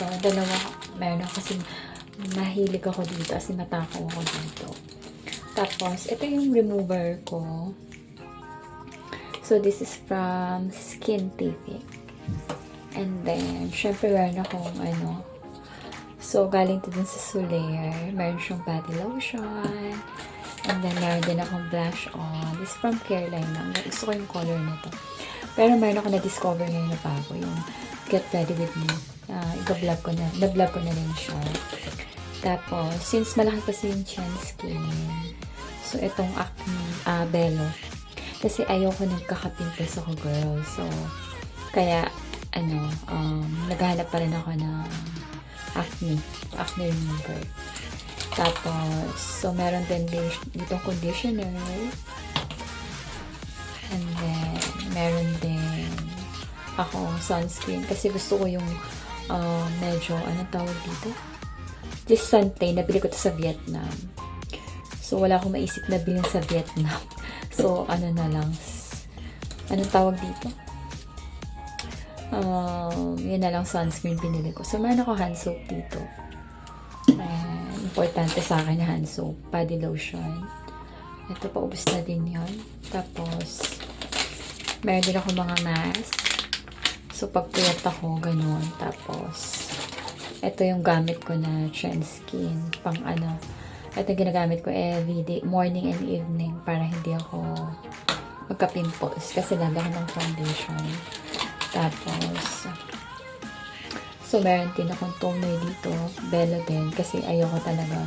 ito. Dalawa, meron ako kasi mahilig ako dito kasi matakaw ako dito. Tapos, ito yung remover ko. So, this is from Skintific. And then, syempre, meron akong so, galing to dun sa Solaire. Meron siyang body lotion. And then, meron din akong blush on. This is from Careline lang. Gusto ko yung color nito. Pero meron ako na-discover ngayon na bago. Yung Get Ready With Me. Na-vlog ko na rin siya. Tapos, since malaki kasi yung chin skin, so, itong Acne Bello. Kasi ayoko nagkaka-pimples ako, girl. So, kaya, naghahanap pa rin ako ng acne remover. Tapos, so, meron din ditong conditioner. And then, meron din ako sunscreen. Kasi gusto ko yung medyo, anong tawag dito? This suntan, nabili ko to sa Vietnam. So, wala akong maisip na bilhin sa Vietnam. So, ano na lang. Anong tawag dito? Yun na lang sunscreen pinili ko. So, meron ako hand soap dito. Importante sa akin na hand soap. Body lotion. Ito, paubos na din yun. Tapos, meron din ako mga mask. So, pag puyat ako, ganun. Tapos, ito yung gamit ko na Trend Skin. Ito ginagamit ko everyday, morning and evening, para hindi ako magka-pimples. Kasi lagi ako ng foundation. Tapos, so, meron din akong toner dito. Bello din. Kasi ayoko talaga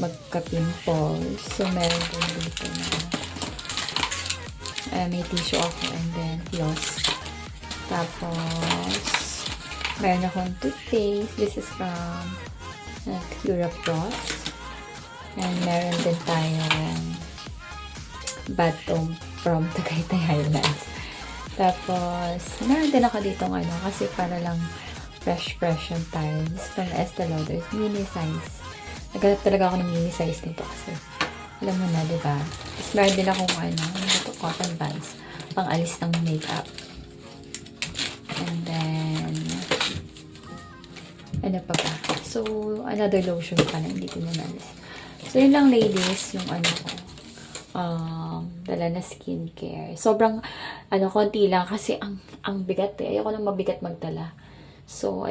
magka-pimples. So, meron din dito na may tissue ako and then floss. Tapos, meron akong toothpaste. This is from Curapros. And meron din tayong batom from Tagaytay Highlands. Tapos, meron din ako ditong kasi para lang fresh yung tiles from Estee Lauder. Mini size. Naghanap talaga ako ng mini size nito kasi alam mo na, diba? Tapos, meron din akong cotton buds pang alis ng makeup. And then, ano pa ba? So, another lotion pa na hindi ko na nalis. So, yun lang, ladies, yung dala na skincare. Sobrang, konti lang kasi ang bigat eh. Ayoko nang mabigat magdala. So,